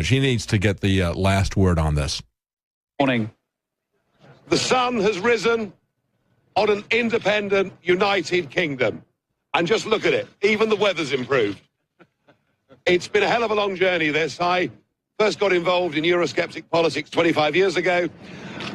He needs to get the last word on this. Morning. The sun has risen on an independent, united kingdom. And just look at it. Even the weather's improved. It's been a hell of a long journey, this. I first got involved in Eurosceptic politics 25 years ago.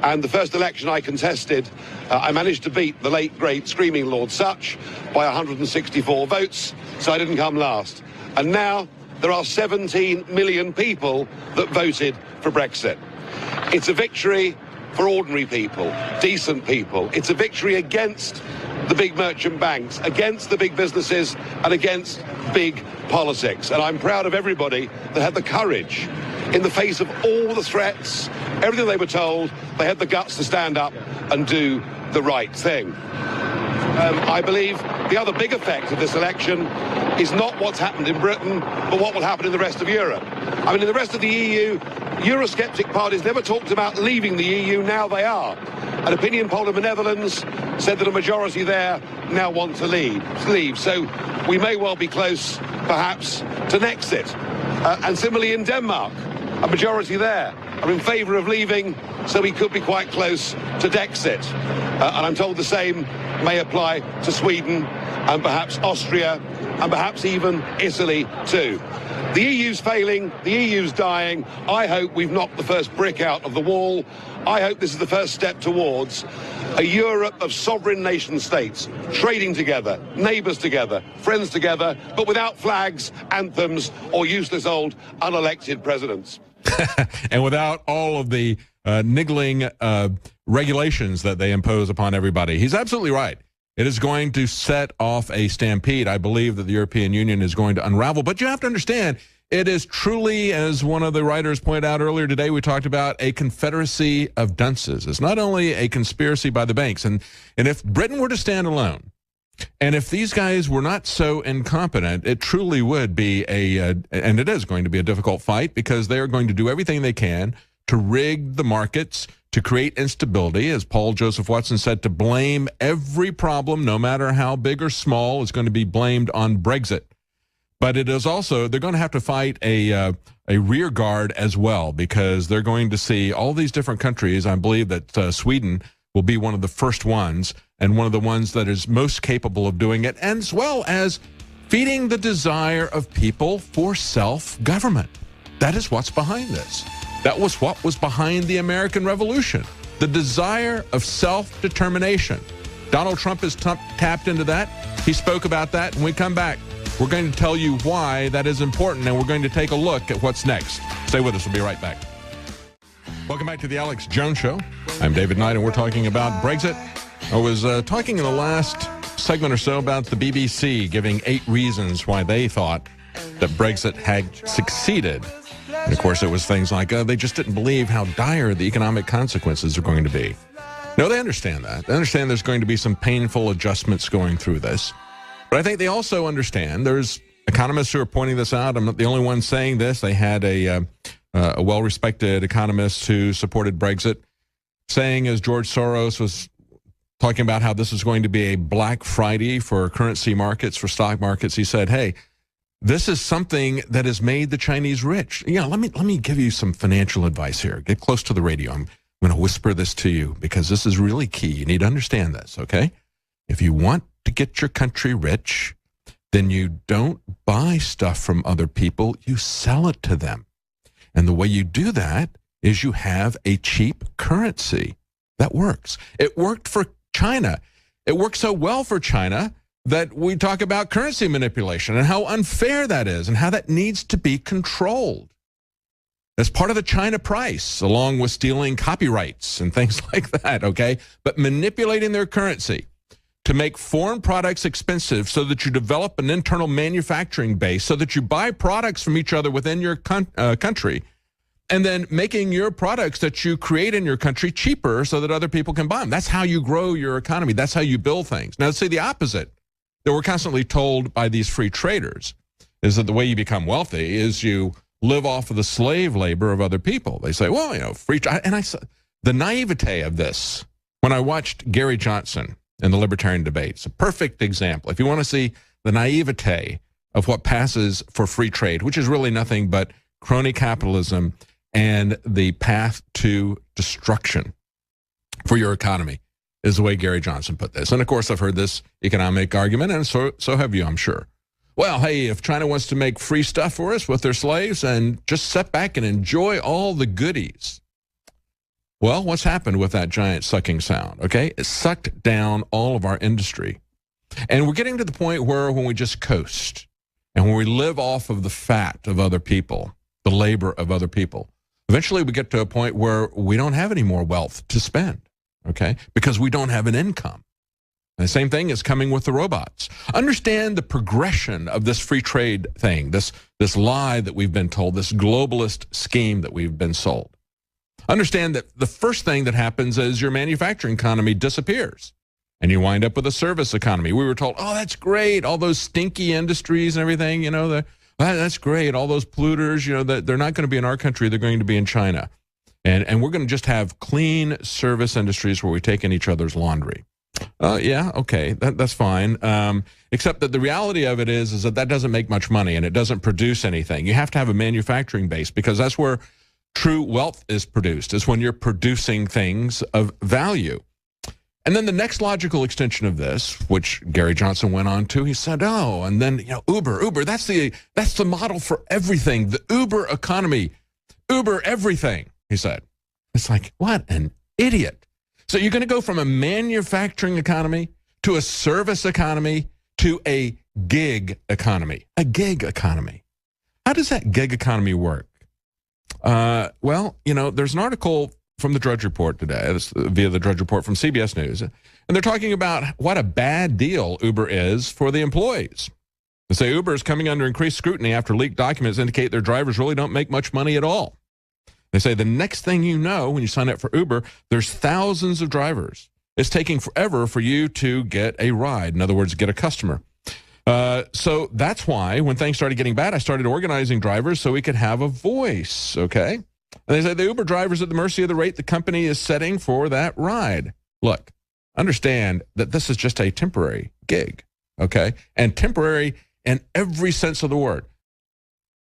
And the first election I contested, I managed to beat the late, great, screaming Lord Sutch by 164 votes. So I didn't come last. And now there are 17 million people that voted for Brexit. It's a victory for ordinary people, decent people. It's a victory against the big merchant banks, against the big businesses, and against big politics. And I'm proud of everybody that had the courage, in the face of all the threats, everything they were told, they had the guts to stand up and do the right thing. I believe the other big effect of this election is not what's happened in Britain, but what will happen in the rest of Europe. I mean, in the rest of the EU, Eurosceptic parties never talked about leaving the EU, now they are. An opinion poll in the Netherlands said that a majority there now want to leave. So we may well be close, perhaps, to Nexit. And similarly in Denmark, a majority there are in favour of leaving, so we could be quite close to Dexit. And I'm told the same may apply to Sweden and perhaps Austria and perhaps even Italy too. The EU's failing, the EU's dying. I hope we've knocked the first brick out of the wall. I hope this is the first step towards a Europe of sovereign nation states, trading together, neighbours together, friends together, but without flags, anthems, or useless old unelected presidents. And without all of the niggling regulations that they impose upon everybody. He's absolutely right. It is going to set off a stampede. I believe that the European Union is going to unravel. But you have to understand, it is truly, as one of the writers pointed out earlier today, we talked about a confederacy of dunces. It's not only a conspiracy by the banks. And if Britain were to stand alone, and if these guys were not so incompetent, it truly would be and it is going to be a difficult fight, because they are going to do everything they can to rig the markets, to create instability, as Paul Joseph Watson said, to blame every problem, no matter how big or small, is going to be blamed on Brexit. But it is also, they're going to have to fight a rear guard as well, because they're going to see all these different countries. I believe that Sweden will be one of the first ones, and one of the ones that is most capable of doing it, as well as feeding the desire of people for self-government. That is what's behind this. That was what was behind the American Revolution, the desire of self-determination. Donald Trump has tapped into that. He spoke about that. When we come back, we're going to tell you why that is important, and we're going to take a look at what's next. Stay with us. We'll be right back. Welcome back to the Alex Jones Show. I'm David Knight, and we're talking about Brexit. I was talking in the last segment or so about the BBC giving 8 reasons why they thought that Brexit had succeeded. And, of course, it was things like they just didn't believe how dire the economic consequences are going to be. No, they understand that. They understand there's going to be some painful adjustments going through this. But I think they also understand, there's economists who are pointing this out. I'm not the only one saying this. They had a well-respected economist who supported Brexit saying, as George Soros was talking about how this is going to be a Black Friday for currency markets, for stock markets, he said, hey, this is something that has made the Chinese rich. Yeah, let me give you some financial advice here. Get close to the radio. I'm going to whisper this to you, because this is really key. You need to understand this, okay? If you want to get your country rich, then you don't buy stuff from other people, you sell it to them. And the way you do that is you have a cheap currency that works. It worked for China. It worked so well for China that we talk about currency manipulation and how unfair that is and how that needs to be controlled. That's part of the China price, along with stealing copyrights and things like that, okay? But manipulating their currency to make foreign products expensive so that you develop an internal manufacturing base, so that you buy products from each other within your country, and then making your products that you create in your country cheaper so that other people can buy them. That's how you grow your economy. That's how you build things. Now, let's say the opposite that we're constantly told by these free traders is that the way you become wealthy is you live off of the slave labor of other people. They say, well, you know, the naivete of this, when I watched Gary Johnson in the libertarian debates, a perfect example. If you want to see the naivete of what passes for free trade, which is really nothing but crony capitalism and the path to destruction for your economy, is the way Gary Johnson put this. And of course, I've heard this economic argument, and so have you, I'm sure. Well, hey, if China wants to make free stuff for us with their slaves and just sit back and enjoy all the goodies. Well, what's happened with that giant sucking sound, okay? It sucked down all of our industry. And we're getting to the point where when we just coast and when we live off of the fat of other people, the labor of other people, eventually we get to a point where we don't have any more wealth to spend, okay? Because we don't have an income. And the same thing is coming with the robots. Understand the progression of this free trade thing, this lie that we've been told, this globalist scheme that we've been sold. Understand that the first thing that happens is your manufacturing economy disappears and you wind up with a service economy. We were told, oh, that's great, all those stinky industries and everything, you know, that's great, all those polluters, you know, that they're not going to be in our country, they're going to be in China. And we're going to just have clean service industries where we take in each other's laundry. Yeah, okay, that's fine. Except that the reality of it is that doesn't make much money and it doesn't produce anything. You have to have a manufacturing base because that's where true wealth is produced, is when you're producing things of value. And then the next logical extension of this, which Gary Johnson went on to, he said, oh, and then, you know, Uber, that's the model for everything, the Uber economy, Uber everything, he said. It's like, what an idiot. So you're going to go from a manufacturing economy to a service economy to a gig economy. A gig economy. How does that gig economy work? Well, you know, there's an article from the Drudge Report today, via the Drudge Report from CBS News, and they're talking about what a bad deal Uber is for the employees. They say Uber is coming under increased scrutiny after leaked documents indicate their drivers really don't make much money at all. They say the next thing you know, when you sign up for Uber, there's thousands of drivers. It's taking forever for you to get a ride. In other words, get a customer. So that's why when things started getting bad, I started organizing drivers so we could have a voice, okay? And they say the Uber driver's at the mercy of the rate the company is setting for that ride. Look, understand that this is just a temporary gig, okay? And temporary in every sense of the word.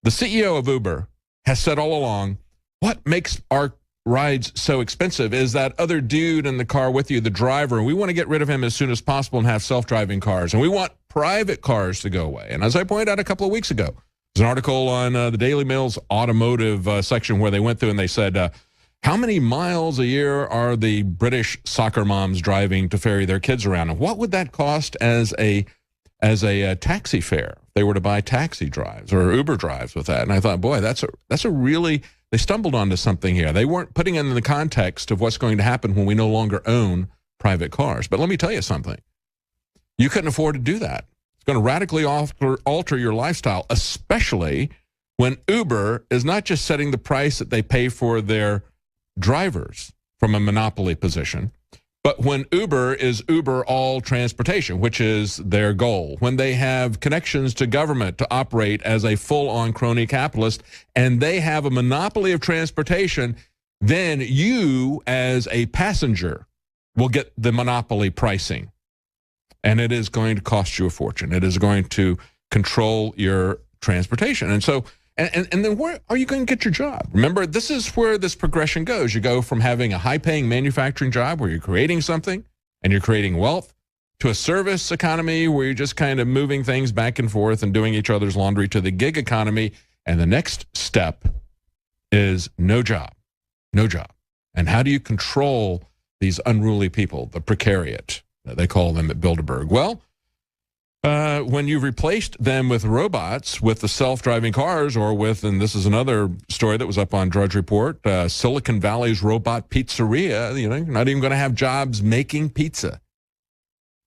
The CEO of Uber has said all along, what makes our rides so expensive is that other dude in the car with you, the driver, and we want to get rid of him as soon as possible and have self-driving cars. And we want private cars to go away. And as I pointed out a couple of weeks ago, there's an article on the Daily Mail's automotive section where they went through and they said, how many miles a year are the British soccer moms driving to ferry their kids around? And what would that cost as a taxi fare if they were to buy taxi drives or Uber drives with that? And I thought, boy, that's a really... They stumbled onto something here. They weren't putting it in the context of what's going to happen when we no longer own private cars. But let me tell you something. You couldn't afford to do that. It's going to radically alter your lifestyle, especially when Uber is not just setting the price that they pay for their drivers from a monopoly position, but when Uber is Uber all transportation, which is their goal, when they have connections to government to operate as a full-on crony capitalist, and they have a monopoly of transportation, then you as a passenger will get the monopoly pricing. And it is going to cost you a fortune. It is going to control your transportation. And so, and then where are you going to get your job? Remember, this is where this progression goes. You go from having a high-paying manufacturing job where you're creating something and you're creating wealth to a service economy where you're just kind of moving things back and forth and doing each other's laundry to the gig economy. And the next step is no job, no job. And how do you control these unruly people, the precariat? They call them at Bilderberg. Well, when you've replaced them with robots, with the self-driving cars, or with, and this is another story that was up on Drudge Report, Silicon Valley's robot pizzeria, you know, you're not even going to have jobs making pizza.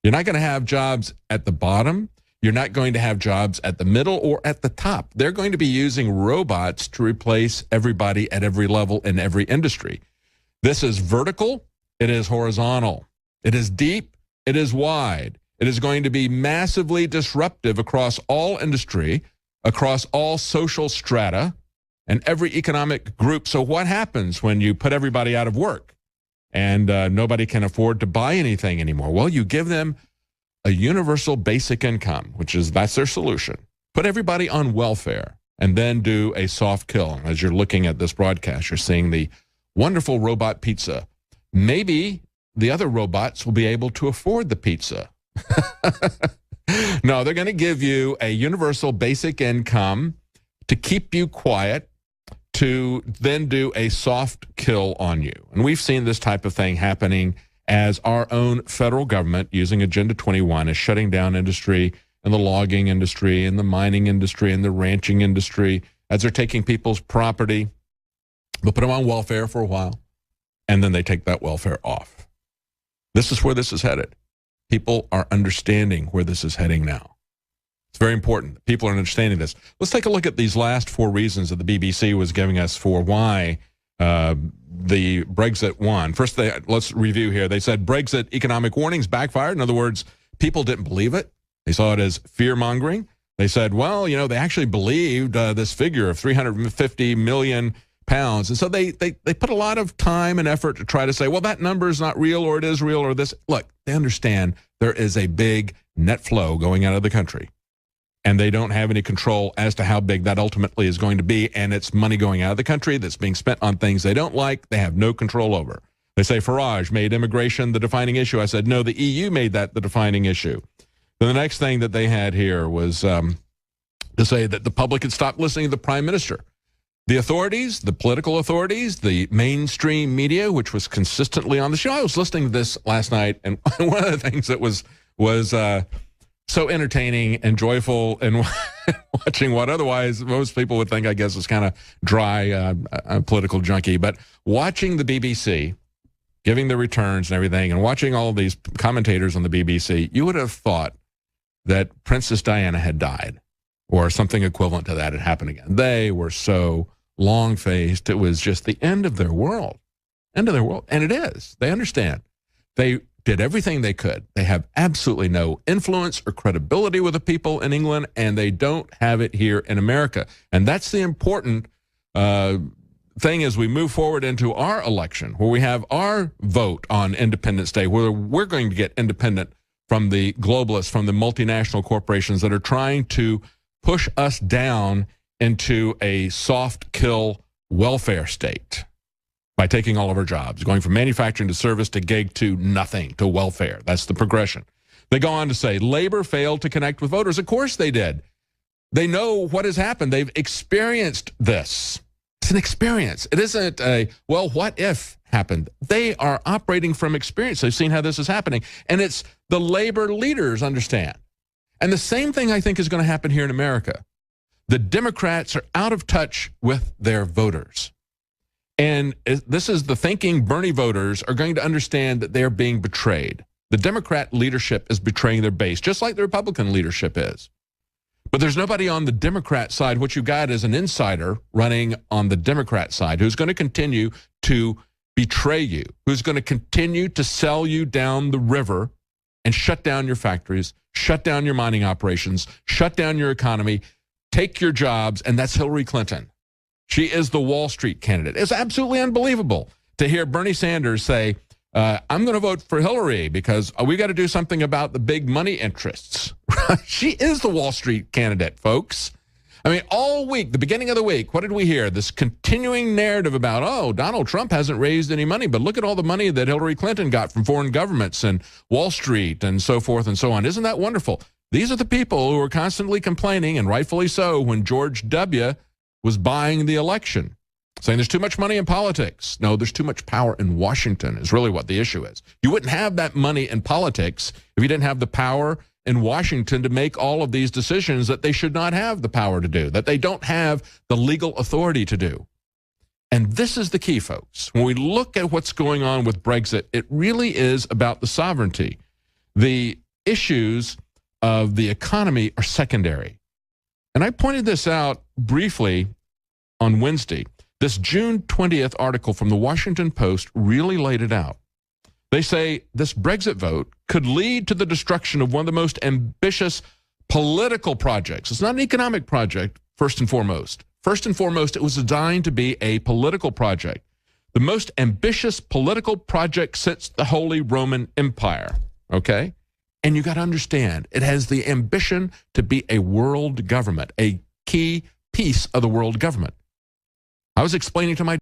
You're not going to have jobs at the bottom. You're not going to have jobs at the middle or at the top. They're going to be using robots to replace everybody at every level in every industry. This is vertical. It is horizontal. It is deep. It is wide. It is going to be massively disruptive across all industry, across all social strata, and every economic group. So what happens when you put everybody out of work and nobody can afford to buy anything anymore? Well, you give them a universal basic income, that's their solution. Put everybody on welfare. and then do a soft kill. As you're looking at this broadcast, you're seeing the wonderful robot pizza. Maybe the other robots will be able to afford the pizza. No, they're going to give you a universal basic income to keep you quiet, to then do a soft kill on you. And we've seen this type of thing happening as our own federal government, using Agenda 21, is shutting down industry in the logging industry, in the mining industry, in the ranching industry, as they're taking people's property. They'll put them on welfare for a while, and then they take that welfare off. This is where this is headed. People are understanding where this is heading now. It's very important. People are understanding this. Let's take a look at these last 4 reasons that the BBC was giving us for why the Brexit won. First, let's review here. They said Brexit economic warnings backfired. In other words, people didn't believe it. They saw it as fear-mongering. They said, well, you know, they actually believed this figure of 350 million pounds. And so they put a lot of time and effort to try to say, well, that number is not real, or it is real, or this. Look, they understand there is a big net flow going out of the country, and they don't have any control as to how big that ultimately is going to be, and it's money going out of the country that's being spent on things they don't like, they have no control over. They say Farage made immigration the defining issue. I said, no, the EU made that the defining issue. Then the next thing that they had here was to say that the public had stopped listening to the prime minister. The authorities, the political authorities, the mainstream media, which was consistently on the show. I was listening to this last night, and one of the things that was so entertaining and joyful and watching what otherwise most people would think, I guess, is kind of dry political junkie. But watching the BBC, giving the returns and everything, and watching all of these commentators on the BBC, you would have thought that Princess Diana had died or something equivalent to that had happened again. They were so long-faced. It was just the end of their world. End of their world. And it is. They understand. They did everything they could. They have absolutely no influence or credibility with the people in England, and they don't have it here in America. And that's the important thing as we move forward into our election, where we have our vote on Independence Day, where we're going to get independent from the globalists, from the multinational corporations that are trying to push us down into a soft kill welfare state by taking all of our jobs, going from manufacturing to service to gig to nothing, to welfare. That's the progression. They go on to say, labor failed to connect with voters. Of course they did. They know what has happened. They've experienced this. It's an experience. It isn't a, well, what if happened? They are operating from experience. They've seen how this is happening. And it's the labor leaders understand. And the same thing, I think, is going to happen here in America. The Democrats are out of touch with their voters. And this is the thinking Bernie voters are going to understand that they're being betrayed. The Democrat leadership is betraying their base, just like the Republican leadership is. But there's nobody on the Democrat side. What you got is an insider running on the Democrat side who's going to continue to betray you, who's going to continue to sell you down the river and shut down your factories, shut down your mining operations, shut down your economy, take your jobs, and that's Hillary Clinton. She is the Wall Street candidate. It's absolutely unbelievable to hear Bernie Sanders say, I'm going to vote for Hillary because we got to do something about the big money interests. She is the Wall Street candidate, folks. I mean, all week, the beginning of the week, what did we hear? This continuing narrative about, oh, Donald Trump hasn't raised any money, but look at all the money that Hillary Clinton got from foreign governments and Wall Street and so forth and so on. Isn't that wonderful? These are the people who are constantly complaining, and rightfully so, when George W. was buying the election, saying there's too much money in politics. No, there's too much power in Washington is really what the issue is. You wouldn't have that money in politics if you didn't have the power in Washington to make all of these decisions that they should not have the power to do, that they don't have the legal authority to do. And this is the key, folks. When we look at what's going on with Brexit, it really is about the sovereignty. The issues of the economy are secondary. And I pointed this out briefly on Wednesday. This June 20th article from the Washington Post really laid it out. They say this Brexit vote could lead to the destruction of one of the most ambitious political projects. It's not an economic project, first and foremost. First and foremost, it was designed to be a political project. The most ambitious political project since the Holy Roman Empire, okay? And you got to understand, it has the ambition to be a world government, a key piece of the world government. I was explaining to my